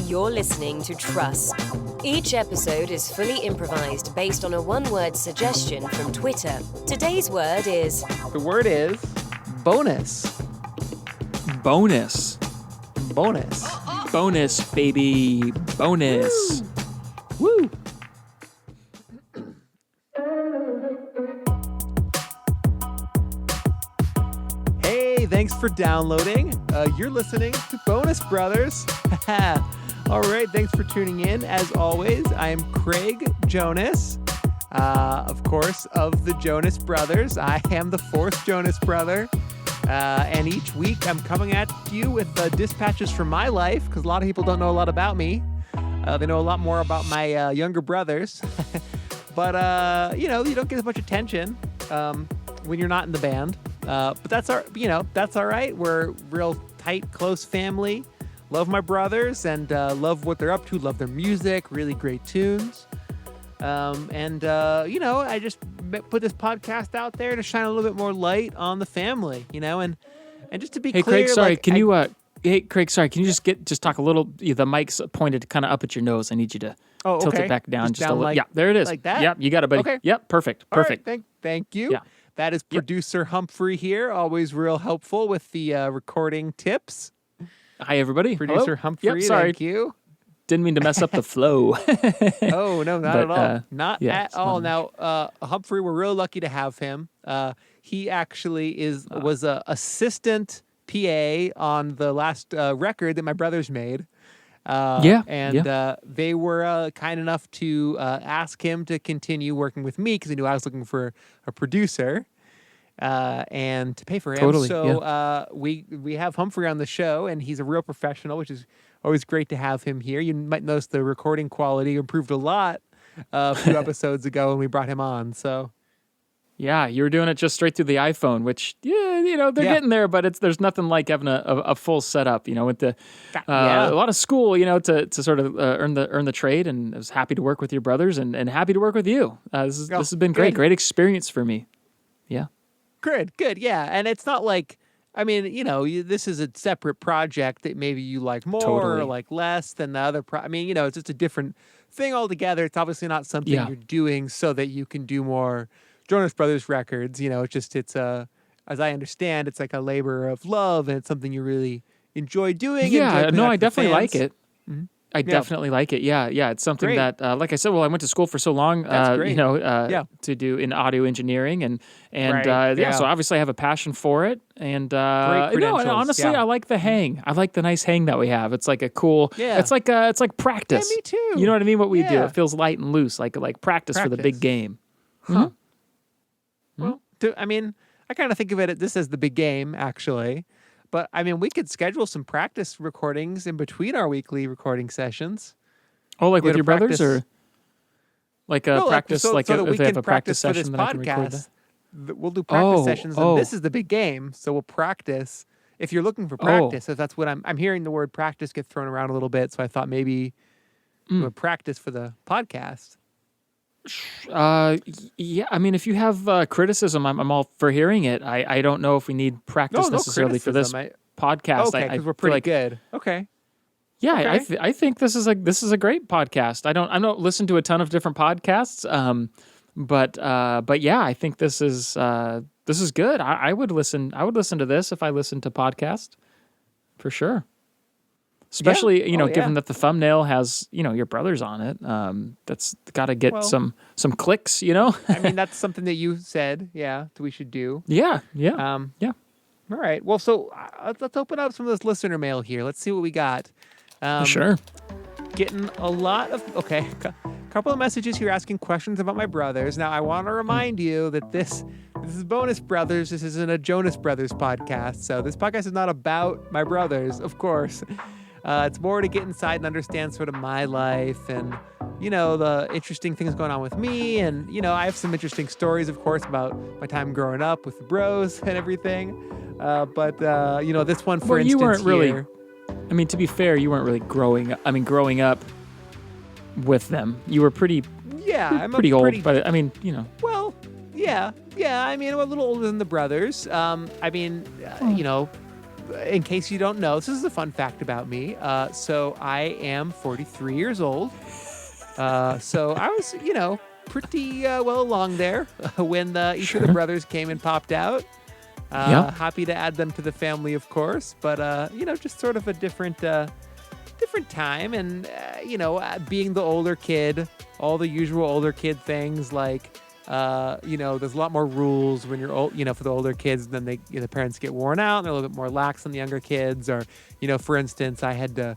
You're listening to Trust. Each episode is fully improvised based on a one-word suggestion from Twitter. Today's word is... The word is bonus. Bonus. Bonus. Bonus, baby. Bonus. Woo! Hey, thanks for downloading. You're listening to Bonus Brothers. All right, thanks for tuning in. As always, I am Craig Jonas, of course, of the Jonas Brothers. I am the fourth Jonas brother. And each week I'm coming at you with dispatches from my life, because a lot of people don't know a lot about me. They know a lot more about my younger brothers. But, you don't get as much attention when you're not in the band. But that's all right. We're a real tight, close family. Love my brothers and love what they're up to. Love their music. Really great tunes. I just put this podcast out there to shine a little bit more light on the family, and just to be clear. Craig, sorry, can you just talk a little, the mic's pointed kind of up at your nose. I need you to tilt it back down just a little. Yeah, there it is. Like that? Yep, you got it, buddy. Okay. Yep, perfect. All right, thank you. Yeah. That is producer Humphrey here, always real helpful with the recording tips. Hi, everybody. Producer Hello? Humphrey, Yep, sorry. thank you. Didn't mean to mess up the flow. Oh, no, not at all. Not at all. Not Now, Humphrey, we're real lucky to have him. He actually was a assistant PA on the last record that my brothers made. They were kind enough to ask him to continue working with me because they knew I was looking for a producer and to pay for him. Totally, so we have Humphrey on the show, and he's a real professional, which is always great to have him here. You might notice the recording quality improved a lot a few episodes ago when we brought him on. So. Yeah, you were doing it just straight through the iPhone, which, they're getting there, but there's nothing like having a full setup, with a lot of school, to sort of earn the trade. And I was happy to work with your brothers and happy to work with you. This has been great experience for me. Yeah. Good. Yeah. And it's not like, this is a separate project that maybe you like more or like less than the other. It's just a different thing altogether. It's obviously not something you're doing so that you can do more Jonas Brothers records. It's as I understand, it's like a labor of love, and it's something you really enjoy doing. Yeah, no, I definitely like it. Mm-hmm. I definitely like it. Yeah. It's something that, like I said, I went to school for so long, to do in audio engineering, and so obviously I have a passion for it. And honestly, I like the hang. I like the nice hang that we have. It's like a cool. Yeah. It's like practice. Yeah, me too. You know what I mean? What we do, it feels light and loose, like practice for the big game. Huh. Mm-hmm. Well, I kind of think of it this as the big game, actually. But, we could schedule some practice recordings in between our weekly recording sessions. Oh, like with your brothers, or like a practice, so if that we they have can a practice for this session, then I can record podcast. that. We'll do practice sessions, and this is the big game. So we'll practice. If you're looking for practice, if that's what I'm hearing the word practice get thrown around a little bit. So I thought maybe we would practice for the podcast. If you have criticism, I'm all for hearing it. I don't know if we need practice necessarily for this podcast. Okay, because we're pretty good. Okay. Yeah, Okay. I think this is a great podcast. I don't listen to a ton of different podcasts, but yeah, I think this is good. I would listen to this if I listened to podcast, for sure. Especially, given that the thumbnail has, your brothers on it. That's got to get some clicks, That's something that you said, that we should do. Yeah. All right. Well, so let's open up some of this listener mail here. Let's see what we got. Sure. Getting a lot of, couple of messages here asking questions about my brothers. Now, I want to remind you that this is Bonus Brothers. This isn't a Jonas Brothers podcast. So this podcast is not about my brothers, of course. It's more to get inside and understand sort of my life and, the interesting things going on with me. And, I have some interesting stories, of course, about my time growing up with the bros and everything. But this one, for instance, you weren't really... here, mean, to be fair, you weren't really growing up with them. You were pretty Yeah, I'm pretty a old, pretty but I mean, you know. well. Yeah, I mean, I'm a little older than the brothers. I mean, you know, in case you don't know, this is a fun fact about me. So I am 43 years old. So I was, you know, pretty well along there when each of the brothers came and popped out. Happy to add them to the family, of course, but you know, just sort of a different time, and you know, being the older kid, all the usual older kid things like. You know, there's a lot more rules when you're old, you know, for the older kids, then the parents get worn out and they're a little bit more lax than the younger kids. Or, you know, for instance, I had to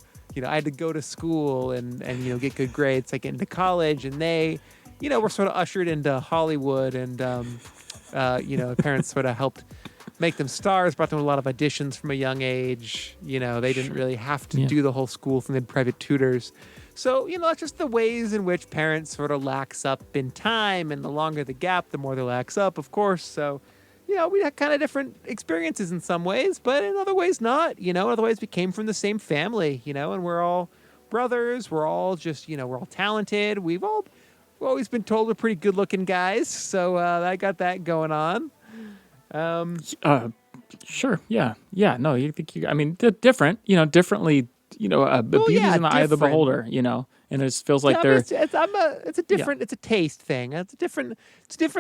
go to school and, you know, get good grades, like get into college, and they, you know, were sort of ushered into Hollywood, and, you know, parents sort of helped make them stars, brought them a lot of auditions from a young age. You know, they didn't really have to do the whole school thing, they had private tutors. So, you know, that's just the ways in which parents sort of lax up in time, and the longer the gap, the more they lax up, of course. So, you know, we had kind of different experiences in some ways, but in other ways not, you know, in other ways we came from the same family, you know, and we're all brothers. We're all just, you know, we're all talented. We've always been told we're pretty good looking guys. So I got that going on. Sure. Yeah. No, I mean, they're different, you know, differently. You know, beauty's in the eye of the beholder. You know, and it feels like they're. It's a different. It's a taste thing. It's a different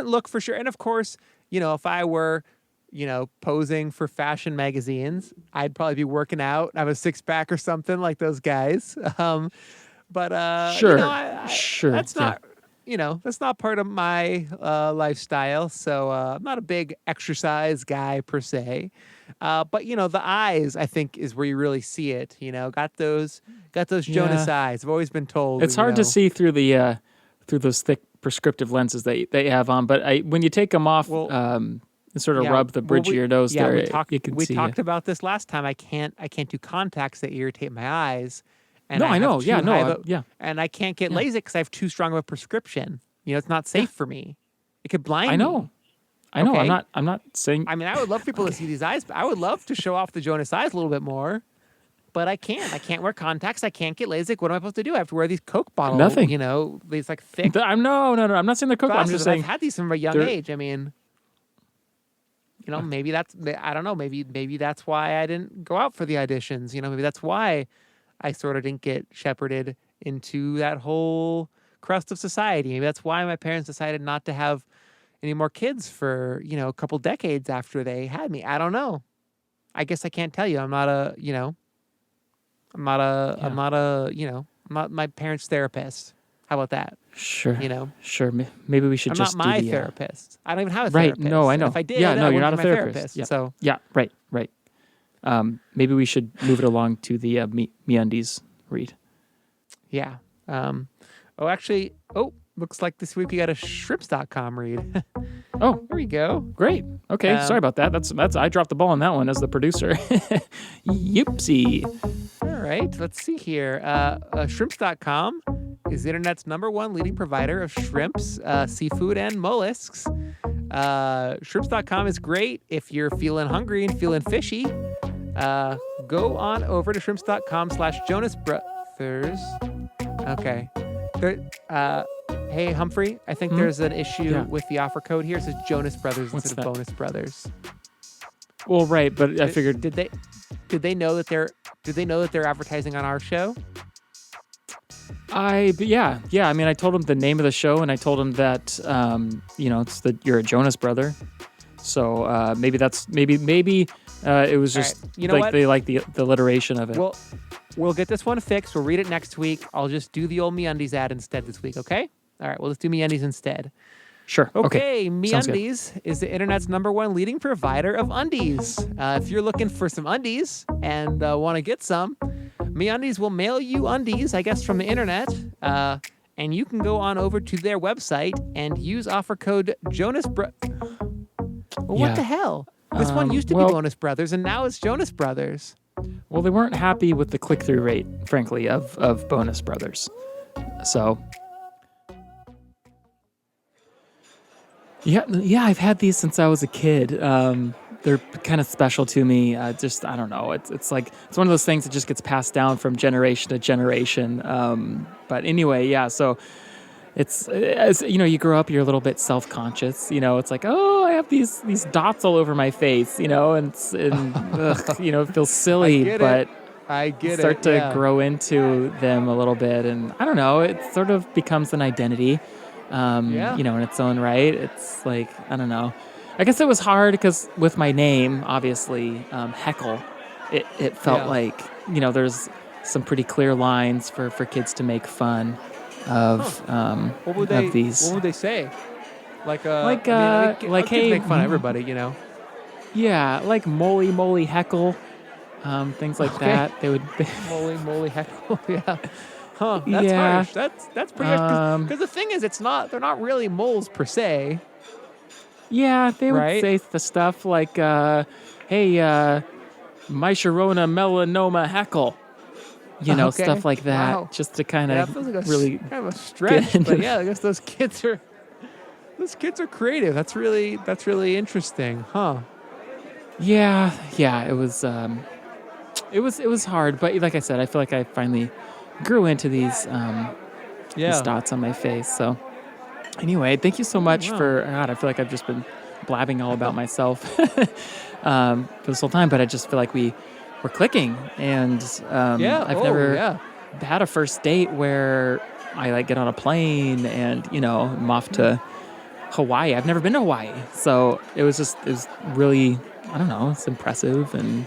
look for sure. And of course, you know, if I were, you know, posing for fashion magazines, I'd probably be working out, have a six pack or something like those guys. But sure, you know, sure. That's not. You know, that's not part of my lifestyle. So I'm not a big exercise guy per se. But you know, the eyes, I think, is where you really see it. You know, got those Jonas eyes. I've always been told it's hard to see through the through those thick prescriptive lenses that they have on. But when you take them off, and sort of rub the bridge of your nose there, we talked about this last time. I can't do contacts that irritate my eyes. And I know. And I can't get LASIK because I have too strong of a prescription. You know, it's not safe for me. It could blind me. I know. Okay. I'm not saying. I mean, I would love people to see these eyes. But I would love to show off the Jonas eyes a little bit more. But I can't. I can't wear contacts. I can't get LASIK. What am I supposed to do? I have to wear these Coke bottles. Nothing. You know, these like thick. No. I'm not saying they're Coke. Glasses. I'm just saying I've had these from a young age. I mean, you know, maybe that's. I don't know. Maybe that's why I didn't go out for the auditions. You know, maybe that's why I sort of didn't get shepherded into that whole crust of society. Maybe that's why my parents decided not to have any more kids for, you know, a couple decades after they had me. I don't know. I guess I can't tell you. I'm not my parents' therapist. How about that? Sure. You know? Sure. Maybe we should I'm just not my do the, therapist. I don't even have a right. therapist. No, I know. And if I did, yeah, no, I you're wouldn't not a be my therapist. Yeah. So yeah, right. Maybe we should move it along to the MeUndies read. Yeah. Looks like this week we got a shrimps.com read. Oh, there we go. Great. Okay, sorry about that. That's I dropped the ball on that one as the producer. Youpsie. All right, let's see here. Shrimps.com is the internet's #1 leading provider of shrimps, seafood, and mollusks. Shrimps.com is great if you're feeling hungry and feeling fishy. Go on over to shrimps.com/Jonas Brothers. Okay. Hey, Humphrey, I think there's an issue with the offer code here. It says Jonas Brothers instead of Bonus Brothers. Well, right, but I figured did they know that they're advertising on our show? Yeah. I mean, I told them the name of the show, and I told them that you know, you're a Jonas brother. So maybe it was just right. You know like what? they like the alliteration of it. Well, we'll get this one fixed. We'll read it next week. I'll just do the old MeUndies ad instead this week, okay? All right, well, let's do MeUndies instead. Sure. Okay, MeUndies is the internet's #1 leading provider of undies. If you're looking for some undies and want to get some, MeUndies will mail you undies, I guess, from the internet. And you can go on over to their website and use offer code Jonas What the hell? This one used to be Bonus Brothers, and now it's Jonas Brothers. Well, they weren't happy with the click-through rate, frankly, of Bonus Brothers. So, yeah, I've had these since I was a kid. they're kind of special to me. Just I don't know. It's like it's one of those things that just gets passed down from generation to generation. But anyway, yeah. So it's as you know, you grow up, you're a little bit self-conscious. You know, it's like, oh, I have these dots all over my face. You know, ugh, you know, it feels silly, but I get start it. to Yeah. grow into them a little bit, and I don't know. It sort of becomes an identity. Yeah. You know, in its own right. It's like I don't know. I guess it was hard because with my name, obviously, Heckle, it felt Yeah. like, you know, there's some pretty clear lines for kids to make fun of What would of these. What would they say? Like Like, kids hey, make fun of everybody, you know. Yeah, like moly moly heckle, things like Okay. that. They would, Moly heckle. Yeah. Huh. That's Yeah. harsh. That's pretty harsh. Um, Because the thing is, they're not really moles per se. yeah, they would Right? say the stuff like, hey, my Sharona melanoma heckle. You know, Okay. stuff like that, Wow. just to kind Yeah, of it feels like really kind of a stretch, into but yeah, I guess those kids are creative. That's really interesting, huh? Yeah, it was it was hard, but like I said, I feel like I finally grew into these dots on my face. So anyway, thank you so much wow. for God, I feel like I've just been blabbing all about myself for this whole time, but I just feel like we're clicking, and Yeah. I've oh, never yeah. had a first date where I like get on a plane and, you know, I'm off to Hawaii. I've never been to Hawaii. So it was really, I don't know, it's impressive and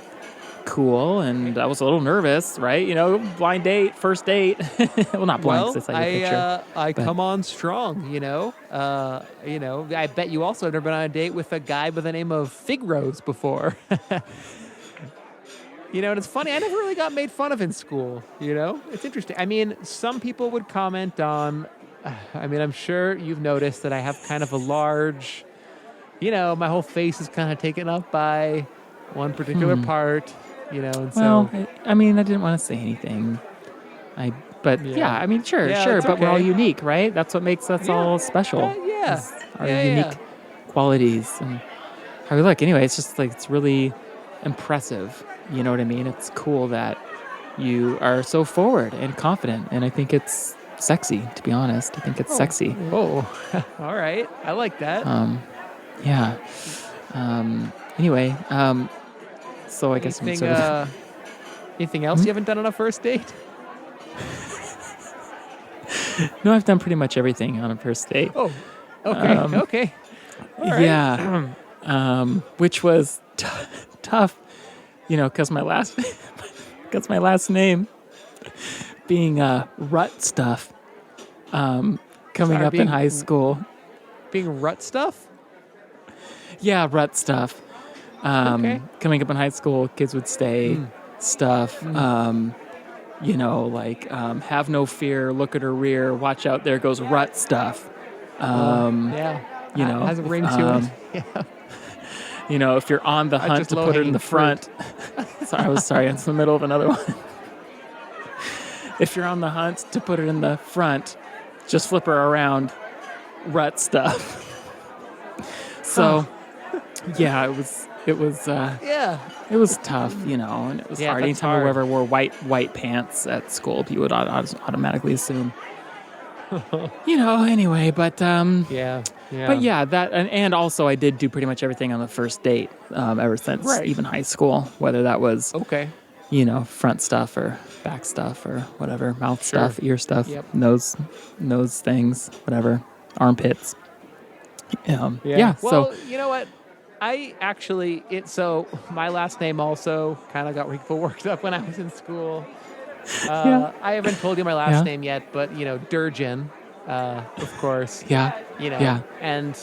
cool. And I was a little nervous, right? You know, blind date, first date. Well, not blind, Well, 'cause I saw your picture. I but- come on strong, you know. I bet you also have never been on a date with a guy by the name of Fig Rose before. You know, and it's funny, I never really got made fun of in school, you know? It's interesting. I mean, some people would comment on, I mean, I'm sure you've noticed that I have kind of a large, you know, my whole face is kind of taken up by one particular part, you know, and Well, so. I mean, I didn't want to say anything. But Yeah. yeah, I mean, sure, Yeah, sure. it's But we're all okay. unique, right? That's what makes us Yeah. all special. Yeah. is Our Yeah, unique yeah. qualities and how we look. Anyway, it's just like, it's really impressive. You know what I mean? It's cool that you are so forward and confident. And I think it's sexy, to be honest. I think it's sexy. Oh, all right. I like that. Yeah. Anyway, so I guess we Anything, sort of, anything else you haven't done on a first date? no, I've done pretty much everything on a first date. Oh, okay. Okay. All right. Yeah. Which was tough, you know, because my last name being Rut Stuff, coming Sorry, up in being- high school. Being rut stuff? Yeah, Rut Stuff. Okay. Coming up in high school, kids would say stuff, you know, like, have no fear, look at her rear, watch out, there goes Rut Stuff. Yeah. you know, Has a ring to it. Yeah. You know, if you're on the hunt just to put it in low-hanging the front. Sorry, it's in the middle of another one. If you're on the hunt to put it in the front, just flip her around, Rut Stuff. So, yeah, it was Yeah. it was tough, you know, and it was Yeah, hard. that's Anytime hard. whoever wore white pants at school, people would automatically assume. You know, anyway, but Yeah. Yeah. But yeah, that and also I did do pretty much everything on the first date ever since Right. even high school, whether that was Okay. you know, front stuff or back stuff or whatever, mouth Sure. stuff, ear stuff, Yep. nose things, whatever, armpits. Yeah. Well, you know what? So my last name also kind of got people worked up when I was in school. Yeah. I haven't told you my last Yeah. name yet, but you know, Durgeon, of course. yeah, You know, Yeah. and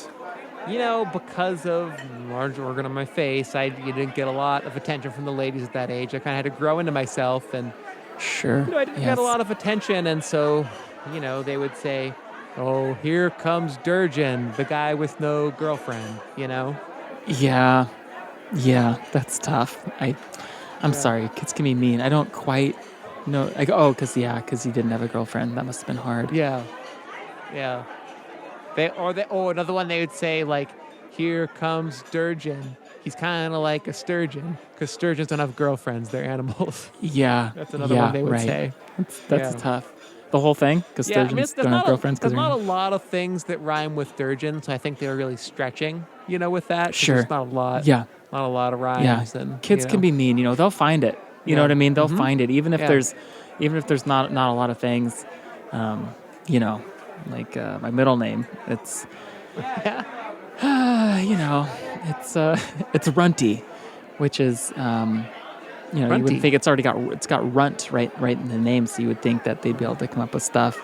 you know, because of large organ on my face, you didn't get a lot of attention from the ladies at that age. I kind of had to grow into myself, and sure. you know, I didn't get a lot of attention, and so you know, they would say, "Oh, here comes Durgeon, the guy with no girlfriend." You know. Yeah, that's tough. I'm sorry, kids can be mean. I don't quite know. Because you didn't have a girlfriend. That must have been hard. Yeah. Another one they would say like, "Here comes Durgeon, he's kind of like a sturgeon because sturgeons don't have girlfriends; they're animals. Yeah. That's another one they would right. say. That's Yeah. tough. The whole thing? Because Yeah, I mean, sturgeons there's don't have not girlfriends because there's not a lot of things that rhyme with sturgeon, so I think they were really stretching, with that. 'cause Sure. There's not a lot. Yeah. Not a lot of Yeah. rhymes. And Kids can be mean, they'll find it. You know Yeah. what I mean? They'll find it. Even if Yeah. there's not a lot of things, like my middle name, it's it's Runty, which is you Runty. wouldn't think it's got runt right in the name, so you would think that they'd be able to come up with stuff,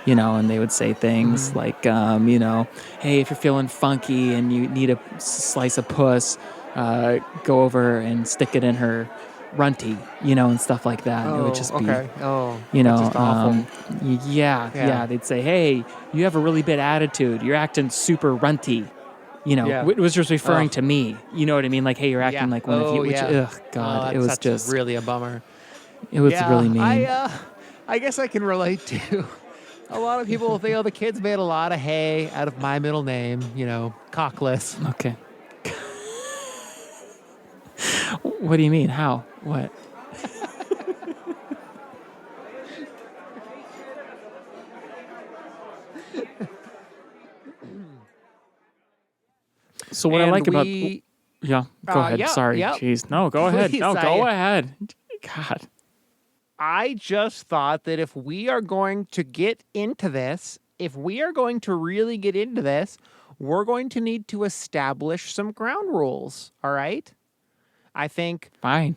and they would say things like hey, if you're feeling funky and you need a slice of puss, go over and stick it in her runty, and stuff like that. It would just be okay. Oh, you know, that's just awful. yeah. They'd say, "Hey, you have a really bad attitude. You're acting super runty." Yeah. It was just referring Ugh. to me. You know what I mean? Like, "Hey, you're acting Yeah. like one of you." Which, yeah. God, Oh, it was that's just really a bummer. it was Yeah, really mean. I guess I can relate to. A lot of people think, the kids made a lot of hay out of my middle name, cockless. Okay. What do you mean? How? What? So what I And like about we- yeah, go ahead. yeah, Sorry, yep. jeez, no, go ahead. Please, No, go ahead. God, I just thought that if we are going to get into this, if we are going to really get into this, we're going to need to establish some ground rules. All right. I think fine.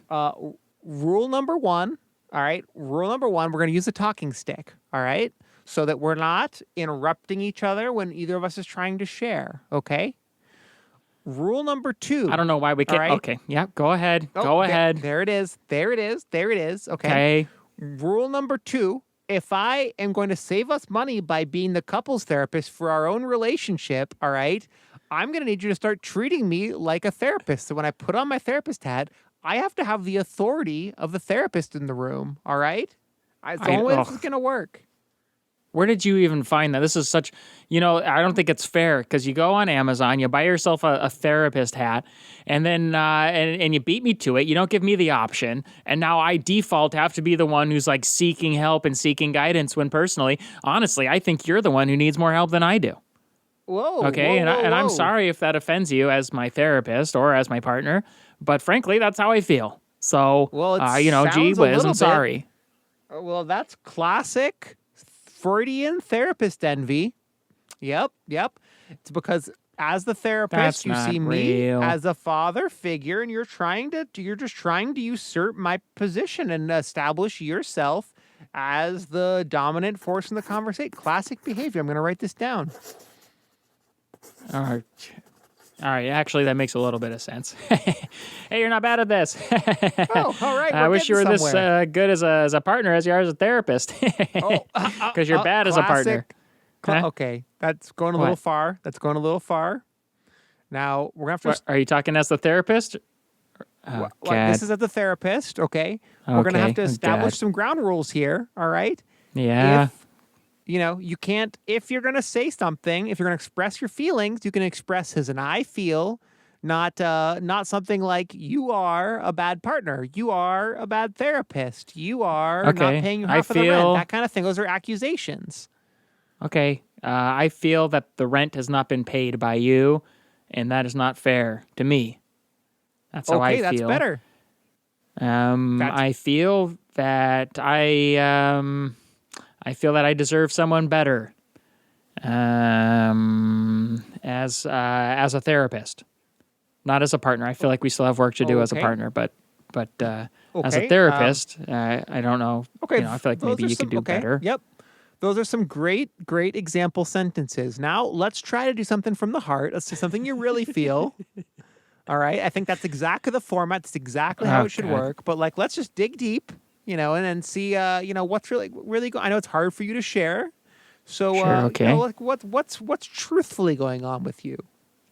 rule number one. All right. Rule number one, we're going to use a talking stick. All right. So that we're not interrupting each other when either of us is trying to share. Okay. Rule number two. I don't know why we can't. right. Okay, yeah, go ahead. Oh, Go there- ahead. There it is. There it is. There it is. Okay. Okay. Rule number two, if I am going to save us money by being the couples therapist for our own relationship, all right, I'm going to need you to start treating me like a therapist. So when I put on my therapist hat, I have to have the authority of the therapist in the room, all right? It's the only way this is going to work. Where did you even find that? This is such, I don't think it's fair because you go on Amazon, you buy yourself a therapist hat, and then and you beat me to it. You don't give me the option, and now I default have to be the one who's like seeking help and seeking guidance. When personally, honestly, I think you're the one who needs more help than I do. Whoa. Okay, whoa, and I'm whoa. sorry if that offends you as my therapist or as my partner, but frankly, that's how I feel. So, Well, it gee sounds a whiz, little I'm bit- sorry. Well, that's classic Freudian therapist envy. Yep. It's because as the therapist, That's you not see me real. as a father figure, and you're just trying to usurp my position and establish yourself as the dominant force in the conversation. Classic behavior. I'm going to write this down. All right. Actually, that makes a little bit of sense. Hey, you're not bad at this. Oh, all right. I we're wish you were getting this somewhere. good as a partner as you are as a therapist. Because you're bad as a partner. Huh? Okay, that's going a little What? far. That's going a little far. Now we're gonna have to. What, are you talking as the therapist? Oh, Well, God. this is as the therapist, okay? We're going to have Okay. to Oh, establish God. some ground rules here, all right? Yeah. If, you can't, if you're going to say something, if you're going to express your feelings, you can express as an I feel, not something like you are a bad partner, you are a bad therapist, you are Okay, not paying you I half of the rent, feel- that kind of thing. Those are accusations. Okay. I feel that the rent has not been paid by you, and that is not fair to me. That's how I Okay, feel. that's better. I feel that I feel that I deserve someone better. As a therapist, not as a partner. I feel like we still have work to do as a Okay. partner, but as Okay, a therapist, I don't know. Okay, I feel like those maybe are you some- could do okay, better. Yep. Those are some great example sentences. Now let's try to do something from the heart. Let's do something you really feel. All right. I think that's exactly the format. That's exactly how Oh, it should God. work. But let's just dig deep, and then see, what's really I know it's hard for you to share. So, Sure, okay. what's truthfully going on with you?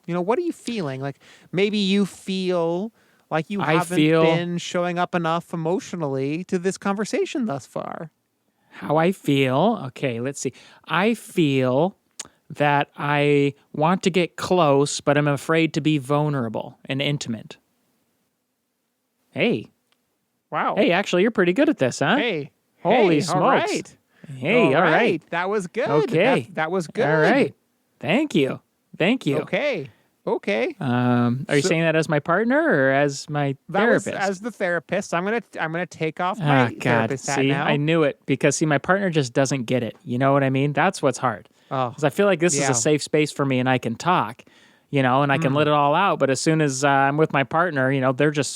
What are you feeling? Like maybe you feel like you I haven't feel- been showing up enough emotionally to this conversation thus far. How I feel. Okay, let's see. I feel that I want to get close, but I'm afraid to be vulnerable and intimate. Hey. Wow. Hey, actually, you're pretty good at this, huh? Hey. Holy Hey, smokes. All right. Hey, all right. That was good. Okay. That was good. All right. Thank you. Okay. Are you saying that as my partner or as my therapist? As the therapist. I'm gonna take off my therapist hat see, now. I knew it because see, my partner just doesn't get it. You know what I mean? That's what's hard. Oh, Because I feel like this is yeah. a safe space for me, and I can talk, and I can let it all out. But as soon as I'm with my partner, they're just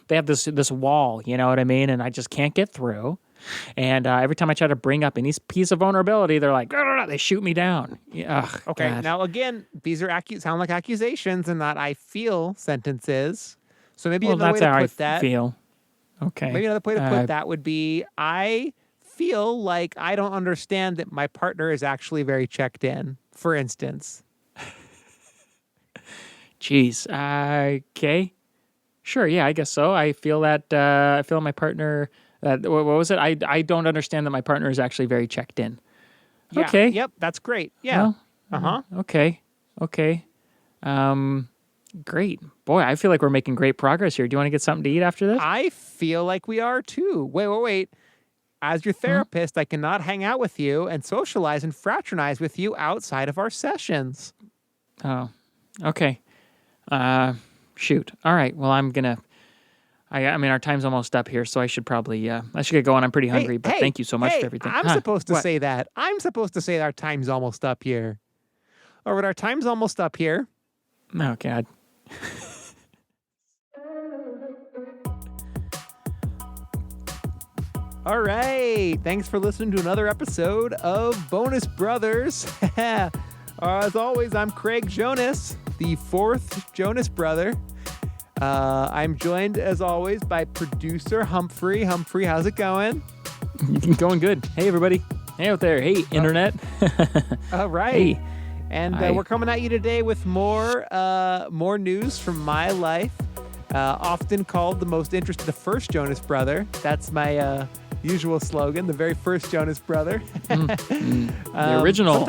they have this wall. You know what I mean? And I just can't get through. And every time I try to bring up any piece of vulnerability, they're like, they shoot me down. Yeah, ugh, Okay. God. Now again, these are sound like accusations and not I feel sentences. So maybe Well, another way that's to how I put that. feel. Okay. Maybe another way to put that would be I feel like I don't understand that my partner is actually very checked in, for instance. Jeez. Okay. Sure. Yeah, I guess so. I feel that. I feel my partner. What was it? I don't understand that my partner is actually very checked in. Yeah, Okay. Yep. That's great. Yeah. Well, Okay. Great. Boy, I feel like we're making great progress here. Do you want to get something to eat after this? I feel like we are too. Wait. As your therapist, I cannot hang out with you and socialize and fraternize with you outside of our sessions. Oh. Okay. Shoot. All right. Well, I'm gonna. I mean, our time's almost up here, so I should probably. I should get going. I'm pretty hungry, but thank you so much for everything. I'm supposed to say that. I'm supposed to say our time's almost up here. All right, our time's almost up here. Oh God. All right. Thanks for listening to another episode of Bonus Brothers. As always, I'm Craig Jonas, the fourth Jonas brother. I'm joined, as always, by producer Humphrey. Humphrey, how's it going? Going good. Hey, everybody. Hey out there. Hey, internet. All right. Hey. And Hi. we're coming at you today with more news from my life, often called the most interesting, the first Jonas brother. That's my usual slogan, the very first Jonas brother. The original.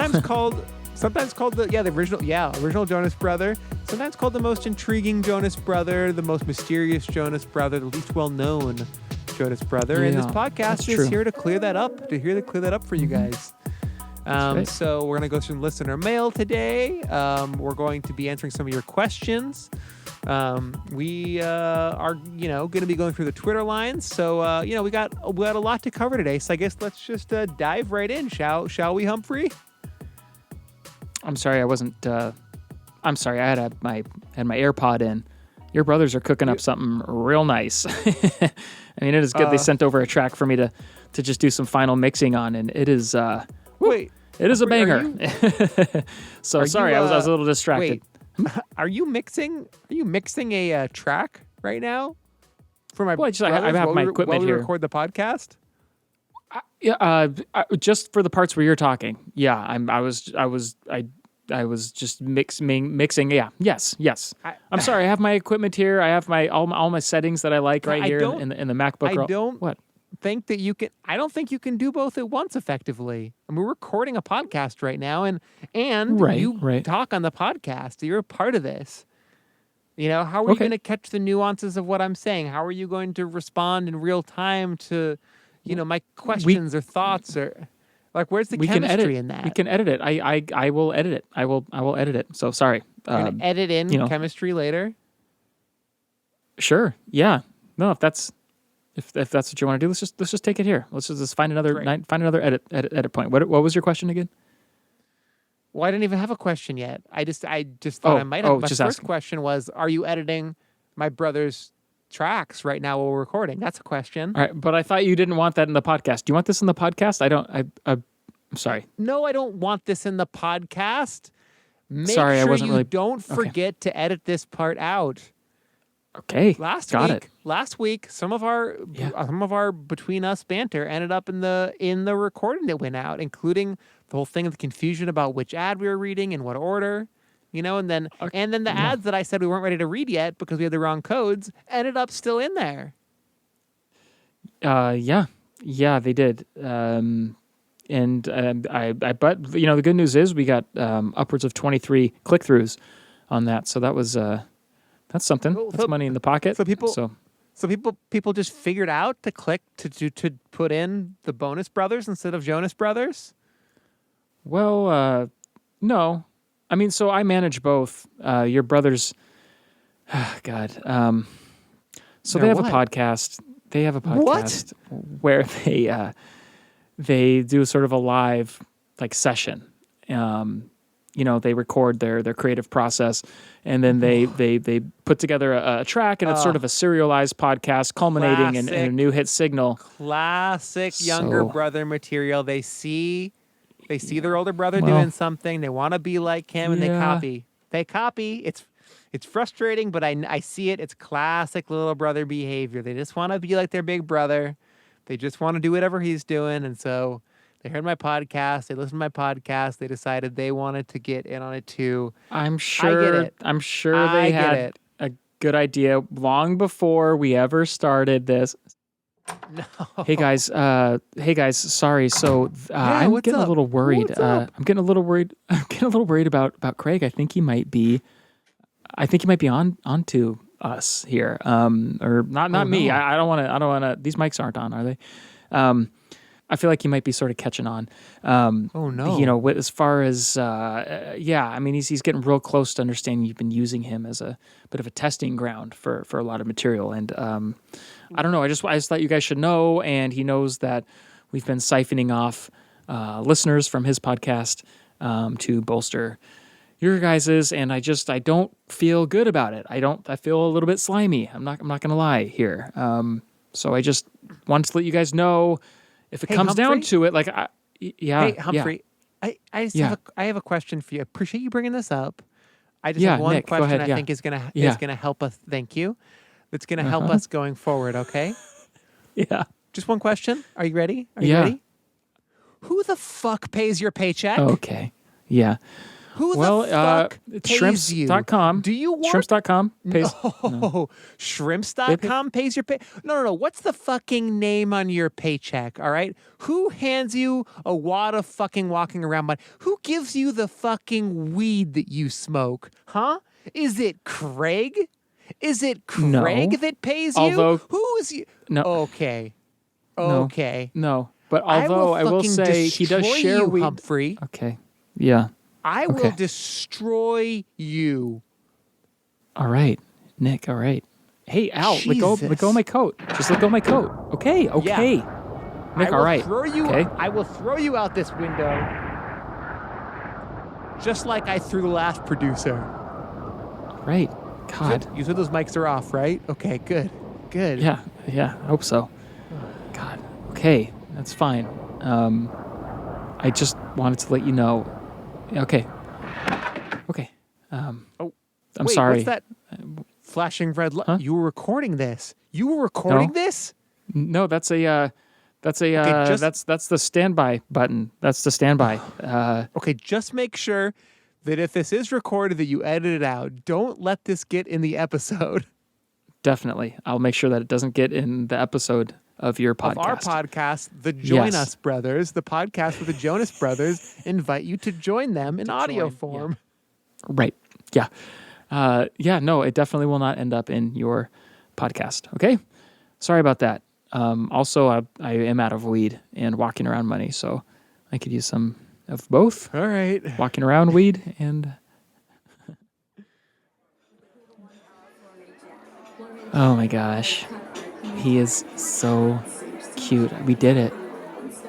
Sometimes called the original Jonas brother. Sometimes called the most intriguing Jonas brother, the most mysterious Jonas brother, the least well-known Jonas brother. And this podcast is here to clear that up, for you guys. Right. So we're going to go through listener mail today. We're going to be answering some of your questions. We are, going to be going through the Twitter lines. So, we got a lot to cover today. So I guess let's just dive right in, shall we, Humphrey? I'm sorry, I wasn't. I'm sorry, I had my AirPod in. Your brothers are cooking up something real nice. I mean, it is good. They sent over a track for me to just do some final mixing on, and it is. Wait, it is a banger. So sorry, I was a little distracted. Wait, are you mixing a track right now for my? Well, I have my equipment while we here. record the podcast. Yeah, just for the parts where you're talking. Yeah, I was just mixing. Yeah, yes. I'm sorry. I have my equipment here. I have all my settings that I like right here in the MacBook. I don't think you can do both at once effectively. I mean, we're recording a podcast right now, and you talk on the podcast. You're a part of this. How are you going to catch the nuances of what I'm saying? How are you going to respond in real time to, my questions or thoughts or like where's the chemistry in that? We can edit it. I will edit it. I will edit it. So sorry. You're gonna edit in chemistry later. Sure. Yeah. No, if that's what you want to do, let's just take it here. Let's just find another edit point. What was your question again? Well, I didn't even have a question yet. I just thought I might have. My first question was, are you editing my brother's tracks right now while we're recording? That's a question. All right, but I thought you didn't want that in the podcast. Do you want this in the podcast? I'm sorry. No, I don't want this in the podcast. Make sorry, sure I wasn't you really... don't forget to edit this part out. Okay. Last week, some of our between us banter ended up in the recording that went out, including the whole thing of the confusion about which ad we were reading in what order, and then the ads that I said we weren't ready to read yet because we had the wrong codes ended up still in there. Yeah, they did. but the good news is we got upwards of 23 click-throughs on that. So that was that's something. Cool. That's money in the pocket. So people just figured out to click to put in the Bonus Brothers instead of Jonas Brothers. Well, no. I mean, so I manage both. Your brothers, God. So they have a podcast. They have a podcast where they do sort of a live session. They record their creative process, and then they put together a track, and it's sort of a serialized podcast culminating in a new hit single. Classic younger brother material. They see their older brother doing something. They want to be like him, and they copy. It's frustrating, but I see it. It's classic little brother behavior. They just want to be like their big brother. They just want to do whatever he's doing, and so they heard my podcast. They listened to my podcast. They decided they wanted to get in on it too. I'm sure. I get it. I'm sure they had a good idea long before we ever started this. No. Hey guys. Sorry. So I'm getting a little worried. I'm getting a little worried. I'm getting a little worried about Craig. I think he might be onto us here. Or not me. No. I don't want to. These mics aren't on, are they? I feel like he might be sort of catching on. Oh no! As far as I mean, he's getting real close to understanding you've been using him as a bit of a testing ground for a lot of material, and I don't know. I just thought you guys should know, and he knows that we've been siphoning off listeners from his podcast to bolster your guys's, and I don't feel good about it. I feel a little bit slimy. I'm not gonna lie here. So I just wanted to let you guys know. If it comes down to it, Hey, Humphrey, I have a question for you. I appreciate you bringing this up. I just have one Nick, question go ahead, I think is gonna help us. Thank you. That's gonna help us going forward. Okay. Yeah. Just one question. Are you ready? Are you ready? Who the fuck pays your paycheck? Okay. Yeah. Who the fuck pays you? Shrimps.com. Do you want Shrimps.com pays? No. Shrimps.com pays your pay? No. What's the fucking name on your paycheck, all right? Who hands you a wad of fucking walking around money? Who gives you the fucking weed that you smoke? Huh? Is it Craig? Is it Craig that pays you? Who is you? No. Okay. Okay. No. But although I will say he does share you, weed. Humphrey. Okay. Yeah. I will destroy you. All right, Nick. All right. Hey, Al, let go of my coat. Just let go of my coat. Okay. Yeah. Nick, all right. I will throw you out this window. Just like I threw the last producer. All right. God. You said those mics are off, right? Okay, good. Yeah. I hope so. God. Okay. That's fine. I just wanted to let you know. Okay. I'm sorry. What's that flashing red light? Huh? You were recording this. This? No, that's the standby button. That's the standby. Okay, just make sure that if this is recorded, that you edit it out. Don't let this get in the episode. Definitely. I'll make sure that it doesn't get in the episode of your podcast. Of our podcast, the Join Us Brothers, the podcast with the Jonas Brothers, invite you to join them in audio form. Yeah. Right. Yeah. No, it definitely will not end up in your podcast. Okay. Sorry about that. Also, I am out of weed and walking around money, so I could use some of both. All right. Walking around weed and... Oh my gosh. He is so cute. We did it.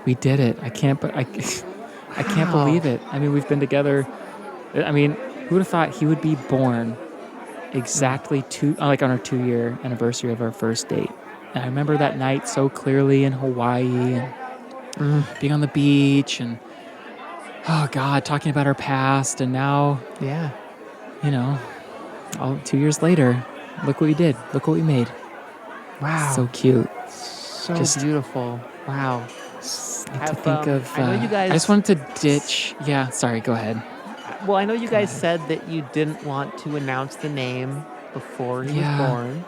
I can't believe it. I mean, we've been together. I mean, who would have thought he would be born exactly on our 2-year anniversary of our first date? And I remember that night so clearly in Hawaii and being on the beach and, oh God, talking about our past. And now, all 2 years later, look what we did. Look what we made. Wow. So cute. So beautiful. Wow. I know you guys... I just wanted to ditch... Yeah, sorry, go ahead. Well, I know you guys said that you didn't want to announce the name before he was born.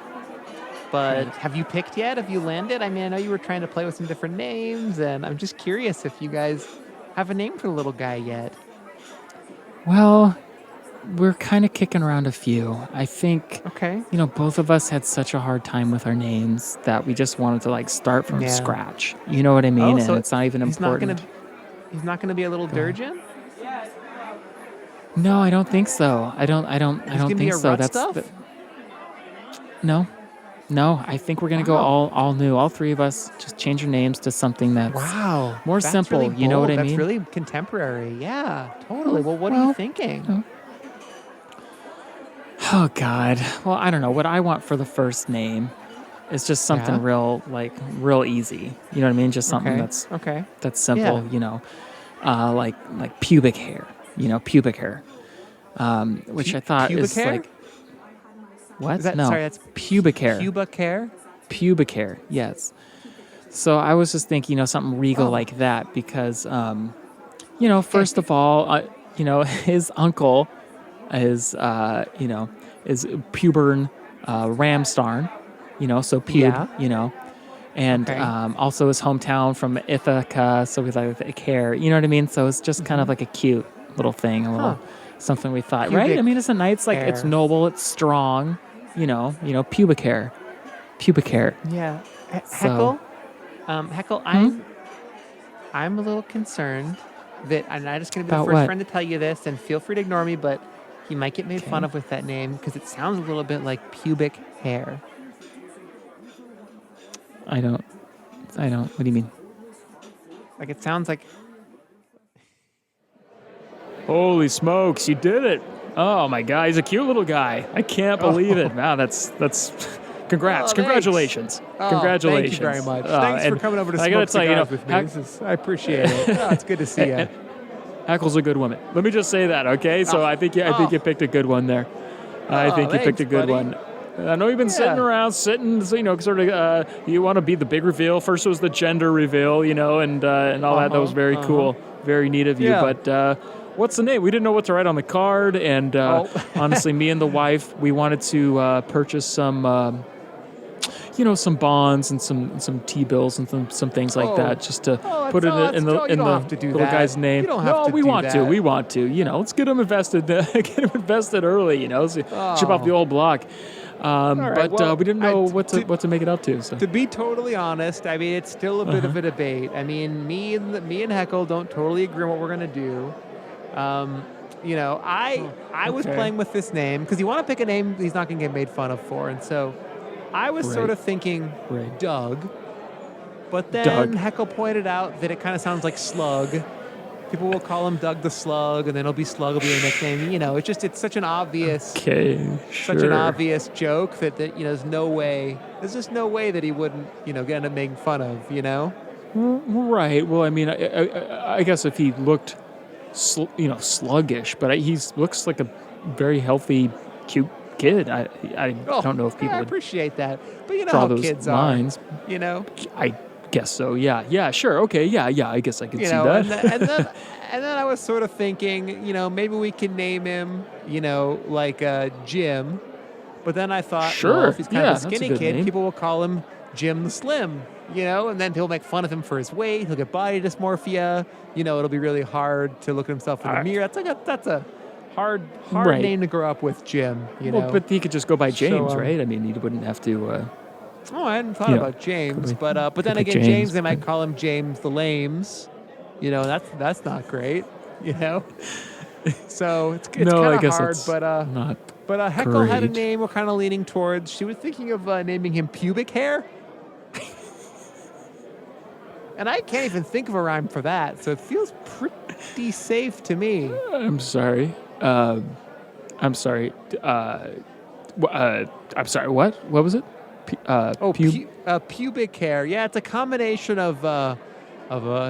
But Right. have you picked yet? Have you landed? I mean, I know you were trying to play with some different names, and I'm just curious if you guys have a name for the little guy yet. Well, we're kind of kicking around a few. I think, Okay. both of us had such a hard time with our names that we just wanted to like start from Yeah. scratch. You know what I mean? Oh, And so it's not even he's not important. he's not gonna be a little Go ahead. Durgeon? No, I don't think so. I don't He's gonna be think a so. Rut That's stuff? no. No, I think we're gonna go Wow. all new. All three of us just change our names to something that's Wow. more That's simple. really You know what bold. I That's mean? really contemporary. Yeah, totally. Well, what are you Well, thinking? no. Oh God. Well, I don't know. What I want for the first name is just something Yeah. real easy. You know what I mean? Just something Okay. Okay. that's simple. Yeah. Like pubic hair. Pubic hair. Which I thought Pubic is hair? like what? Is that No, sorry? That's pubic hair. pubic hair. Pubic hair. Yes. So I was just thinking, something regal Oh. like that because, first of all, his uncle is Pubern Ramstarn, so pube, Yeah. and Okay. also his hometown from Ithaca, so we like hair, you know what I mean? So it's just kind of like a cute little thing, a little Huh. something we thought, right? Pubic I mean, it's a nice, like it's hair. noble, it's strong, pubic hair, pubic hair. Yeah. So- Heckle. Heckle. I'm a little concerned that I'm not just gonna be the About first what? friend to tell you this, and feel free to ignore me, but he might get made fun Okay. of with that name because it sounds a little bit like pubic hair. I don't. What do you mean? Like it sounds like Holy smokes, you did it. Oh my God, he's a cute little guy. I can't believe it. Wow, that's congrats. Oh, thanks. Congratulations. Oh, Congratulations. Thank you very much. Oh, Thanks for and coming over to I gotta smoke tell you, cigars with me. Heck- I appreciate it. Oh, it's good to see you. Heckle's a good woman. Let me just say that, okay? So Oh. I think you picked a good one there. I Oh, think you picked a thanks, good buddy. one. I know you've been sitting Yeah. around, sort of. You want to be the big reveal. First was the gender reveal, and all that. That was very cool, very neat of you. Yeah. But what's the name? We didn't know what to write on the card, and honestly, me and the wife, we wanted to purchase some. Some bonds and some T-bills and some things like Oh. that, just to Oh, put it that's- in oh, the you in don't the have to do little that. guy's name. You don't have to we do want to. that. We want to. Let's get them invested. Get them invested early. So chip off the old block. right, But well, we didn't know I- what to make it up to. So To be totally honest, I mean, it's still a bit of a debate. I mean, me and Heckle don't totally agree on what we're gonna do. I was okay. playing with this name because you want to pick a name he's not gonna get made fun of for, and so I was sort Right. of thinking Right. Doug, but then Doug. Heckle pointed out that it kind of sounds like Slug. People will call him Doug the Slug, and then it'll be Slug will be a nickname. It's such an obvious. okay, sure. Such an obvious joke that there's just no way that he wouldn't end up making fun of. Right. Well, I mean, I guess if he looked, sluggish, but he looks like a very healthy, cute kid. I don't know if people I would appreciate that, but you know draw how those kids lines. are. I guess so. Yeah. Sure. Okay. Yeah. I guess I could see that. And then I was sort of thinking, maybe we can name him, like Jim. But then I thought, Sure. well, if he's kind Yeah, of a that's a skinny good kid, name. people will call him Jim the Slim, and then he'll make fun of him for his weight. He'll get body dysmorphia. It'll be really hard to look at himself in the mirror. That's a hard Right. name to grow up with, Jim. Well, but he could just go by James, So, right? I mean, he wouldn't have to. Oh, I hadn't thought Yeah. about James, Could be- but then could be again, James, they might but- call him James the Lames. That's not great. So it's No, kind I of guess hard, it's but not. Heckle had a great. name we're kind of leaning towards. She was thinking of naming him Pubic Hair. And I can't even think of a rhyme for that, so it feels pretty safe to me. I'm sorry. I'm sorry. I'm sorry. What? What was it? Pubic hair. Yeah, it's a combination of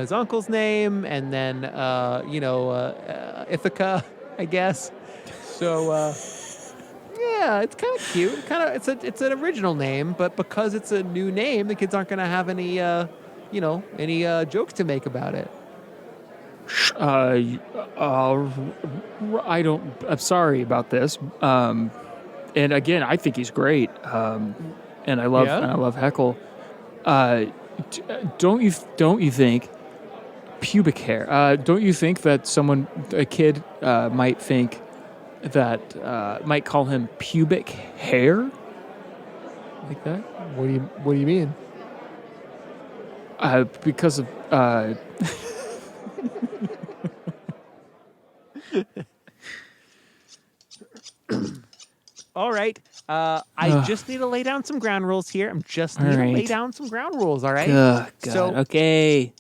his uncle's name and then Ithaca, I guess. So yeah, it's kind of cute. It's an original name, but because it's a new name, the kids aren't going to have any jokes to make about it. I don't. I'm sorry about this. And again, I think he's great. and I love heckle. Don't you think pubic hair? Don't you think that a kid might think that might call him pubic hair? Like that? What do you mean? Because of All right. I just need to lay down some ground rules here. I'm just need to lay down some ground rules. All right. God. So Okay.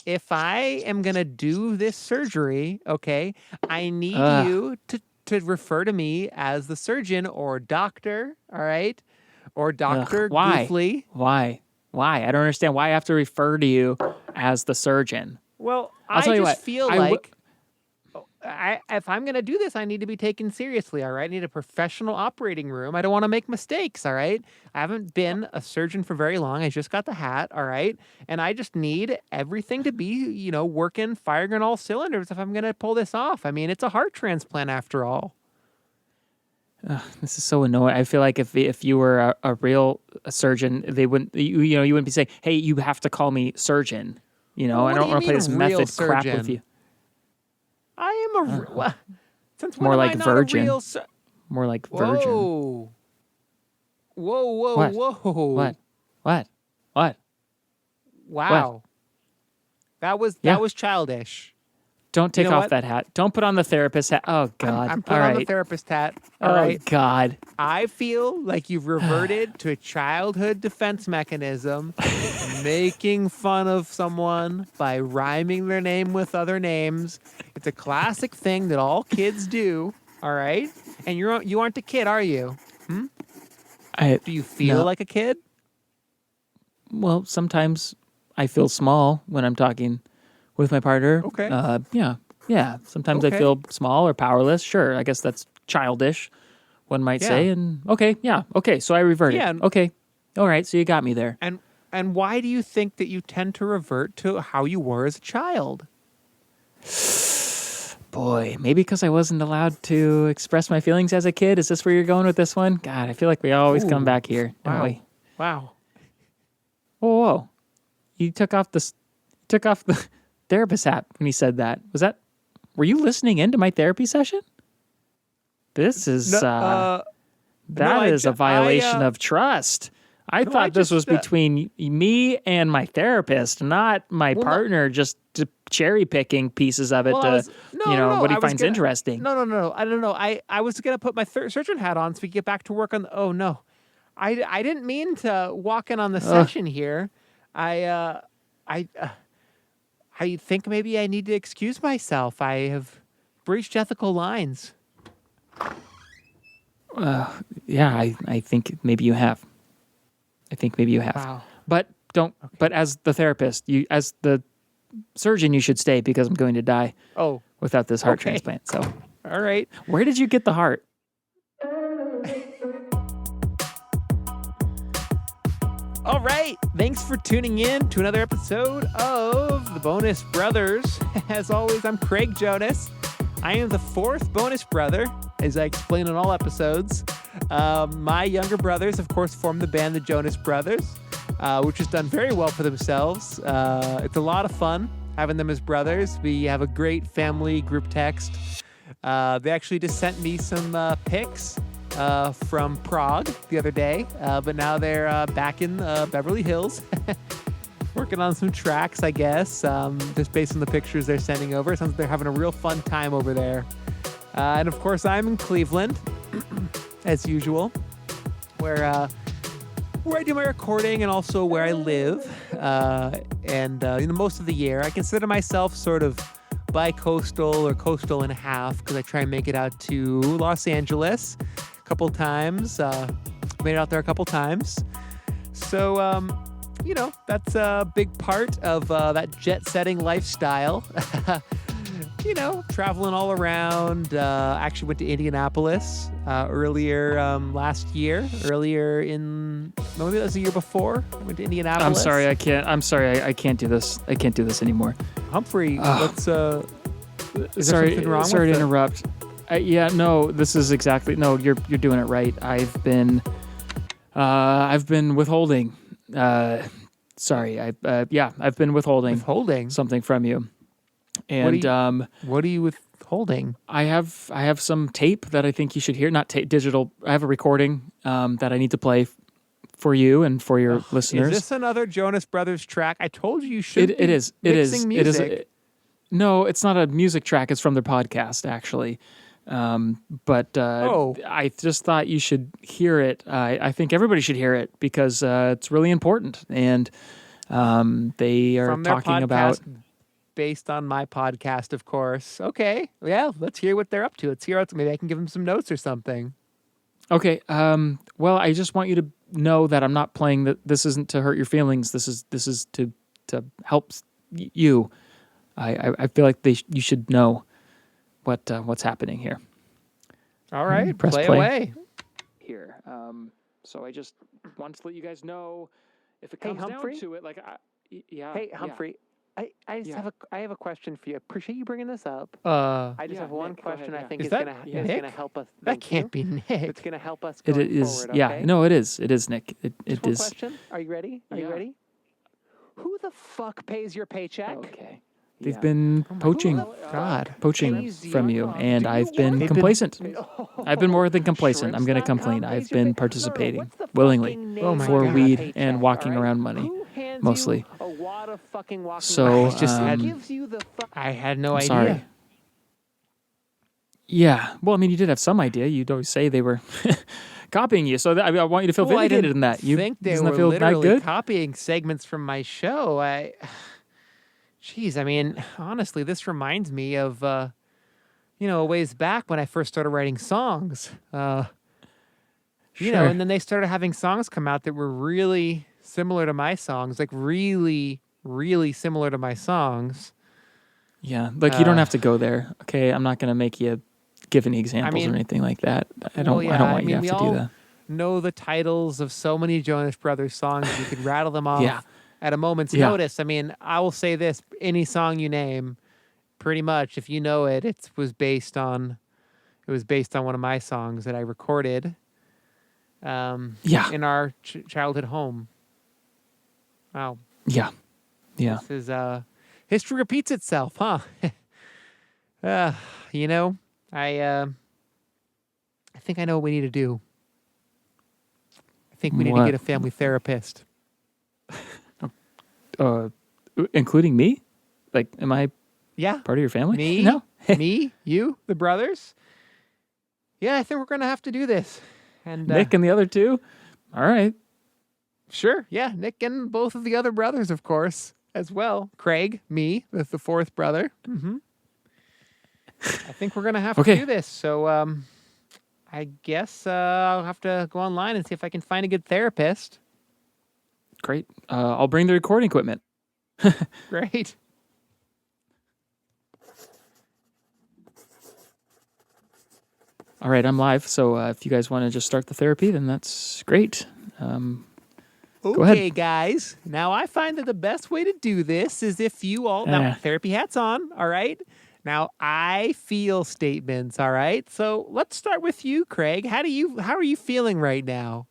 if I am gonna do this surgery, okay, I need you to refer to me as the surgeon or doctor. All right, or Doctor Why? Goofly. Why? I don't understand why I have to refer to you as the surgeon. Well, I'll tell I you just what, feel I like if I'm going to do this, I need to be taken seriously, all right? I need a professional operating room. I don't want to make mistakes, all right? I haven't been a surgeon for very long. I just got the hat, all right? And I just need everything to be, working, firing on all cylinders if I'm going to pull this off. I mean, it's a heart transplant after all. This is so annoying. I feel like if you were a real surgeon, they wouldn't you wouldn't be saying, "Hey, you have to call me surgeon." Well, I don't want to play this method crap surgeon? with you. I am a since when More am like I not virgin. A real More like virgin. Whoa. What? Whoa. What? Wow. That was childish. Don't take You know off what? that hat. Don't put on the therapist hat. Oh God! I'm putting All on right. the therapist hat. All Oh right. God! I feel like you've reverted to a childhood defense mechanism, making fun of someone by rhyming their name with other names. It's a classic thing that all kids do. All right, and you aren't a kid, are you? Do you feel No. like a kid? Well, sometimes I feel small when I'm talking with my partner. Okay. Yeah. Sometimes I Okay. feel small or powerless. Sure, I guess that's childish, one might Yeah. say. And okay. So I reverted. Yeah. Okay. All right. So you got me there. And why do you think that you tend to revert to how you were as a child? Boy, maybe because I wasn't allowed to express my feelings as a kid. Is this where you're going with this one? God, I feel like we always come Ooh. back here, don't Wow. we? Wow. Whoa. You took off the therapist hat when you said that. Were you listening into my therapy session? This is that is a violation of trust. I thought this was between me and my therapist, not my partner just cherry picking pieces of it what he finds interesting. No. I don't know. I was going to put my surgeon hat on so we can get back to work on. Oh, no. I didn't mean to walk in on the session here. I think maybe I need to excuse myself. I have breached ethical lines. Yeah, I think maybe you have. Wow. But don't. Okay. But as the therapist, as the surgeon, you should stay because I'm going to die. Oh, without this heart transplant. So, all right. Where did you get the heart? All right. Thanks for tuning in to another episode of the Bonus Brothers. As always, I'm Craig Jonas. I am the fourth bonus brother, as I explain in all episodes. My younger brothers, of course, form the band The Jonas Brothers, which has done very well for themselves. It's a lot of fun having them as brothers. We have a great family group text. They actually just sent me some pics from Prague the other day, but now they're back in Beverly Hills. Working on some tracks, I guess, just based on the pictures they're sending over. Sounds like they're having a real fun time over there. And of course, I'm in Cleveland, as usual, where I do my recording and also where I live. Most of the year, I consider myself sort of bi-coastal or coastal and a half because I try and make it out to Los Angeles a couple times. Made it out there a couple times. So, that's a big part of that jet-setting lifestyle. Traveling all around. Actually went to Indianapolis earlier last year. Maybe that was the year before. I went to Indianapolis. I'm sorry, I can't do this. I can't do this anymore. Humphrey, let's. Is there something wrong sorry with to interrupt. This is exactly. No, you're doing it right. I've been I've been withholding. Sorry, I've been withholding Withholding? something from you, and What are you withholding? I have some tape that I think you should hear. Not tape, digital. I have a recording that I need to play for you and for your listeners. Is this another Jonas Brothers track? I told you should. It is. It is. Mixing It is. music. No, it's not a music track. It's from their podcast, actually. I just thought you should hear it. I think everybody should hear it because it's really important. And they are From their talking podcast, about. based on my podcast, of course. Okay, yeah, let's hear what they're up to. Let's hear what maybe I can give them some notes or something. Okay. Well, I just want you to know that I'm not playing that. This isn't to hurt your feelings. This is to help you. I feel like you should know what's happening here. All right, Press play play. away. Here. So I just wanted to let you guys know if it Hey, comes Humphrey? down to it, like, yeah. Hey, yeah. Humphrey, I just Yeah. have a question for you. Appreciate you bringing this up. I I just Yeah, have one Nick, go question. ahead, I yeah. think Is is that gonna Nick? help us. That Thank can't you. be Nick. It's gonna help us It going is. forward. Yeah. Okay? No, it is. It is, Nick. It Just one is. question. Are you ready? Are you Yeah. ready? Who the fuck pays your paycheck? Okay. They've Yeah. been poaching. Who the fuck Poaching pays from your- you, and Do you I've been work? complacent. Oh, I've been more than complacent. I'm going to Shrimps.com complain. pays I've your been pay- participating what's the willingly fucking Oh name my of for your God. weed paycheck, and walking all right? around money, Who hands mostly. you a wad of fucking walking So, money? I just had- gives you the I had no I'm idea. sorry. Yeah. Well, I mean, you did have some idea. You'd always say they were copying you. So I want you to feel Well, I vindicated didn't in that. You think they doesn't were that feel that literally good? copying segments from my show. Jeez, I mean, honestly, this reminds me of, a ways back when I first started writing songs. Sure. And then they started having songs come out that were really similar to my songs, like really, really similar to my songs. Yeah. Like, you don't Uh, have to go there. Okay. I'm not going to make you give any examples mean, or anything like that. I well, don't yeah, want I you mean, to we have to do all that. Know the titles of so many Jonas Brothers songs. You could rattle them off Yeah. at a moment's Yeah. notice. I mean, I will say this: any song you name, pretty much, if you know it, it was based on one of my songs that I recorded. Yeah. In our childhood home. Wow, Yeah. Yeah. this is history repeats itself, huh? I think I know what we need to do. I think we need to What? get a family therapist. Including me? Like, am I Yeah, part of your family? me, No. me, you, the brothers. Yeah, I think we're gonna have to do this. And Nick and the other two? All right. sure, yeah, Nick and both of the other brothers, of course, as well. Craig, me, the fourth brother. Mm-hmm. I think we're gonna have Okay. to do this. So, I guess I'll have to go online and see if I can find a good therapist. Great. I'll bring the recording equipment. Great. All right, I'm live. So if you guys want to just start the therapy, then that's great. Go ahead. Okay, guys. Now I find that the best way to do this is if you all now therapy hats on, all right? Now I feel statements, all right? So let's start with you, Craig. How are you feeling right now?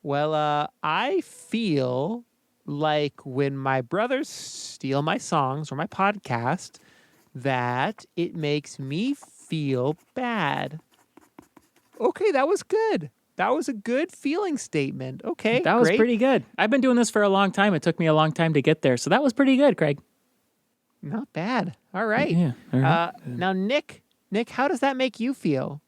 Well, I feel like when my brothers steal my songs or my podcast, that it makes me feel bad. Okay, that was good. That was a good feeling statement. Okay, That was great. pretty good. I've been doing this for a long time. It took me a long time to get there. So that was pretty good, Craig. Not bad. All right. Yeah. All right. Now, Nick, how does that make you feel?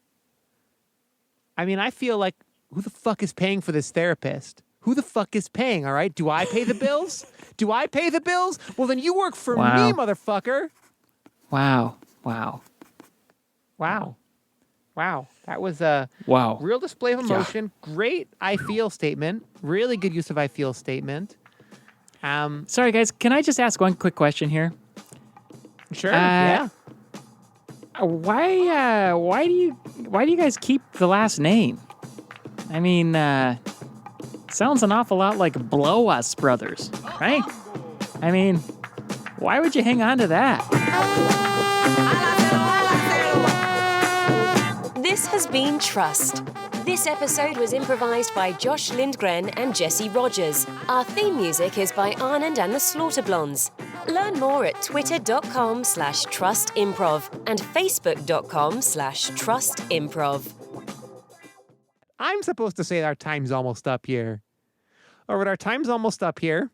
I mean, I feel like, who the fuck is paying for this therapist? Who the fuck is paying, all right? Do I pay the bills? Do I pay the bills? Well, then you work for Wow. me, motherfucker. Wow. Wow. Wow. Wow. That was a Wow. real display of emotion. Great I feel statement. Really good use of I feel statement. Sorry, guys. Can I just ask one quick question here? Sure. Uh, yeah. Why do you guys keep the last name? I mean, sounds an awful lot like Blow Us Brothers, right? I mean, why would you hang on to that? This has been Trust, This episode was improvised by Josh Lindgren and Jesse Rogers. Our theme music is by Arnand and the Slaughterblondes. Learn more at twitter.com/trustimprov and facebook.com/trustimprov. I'm supposed to say our time's almost up here. All right, our time's almost up here.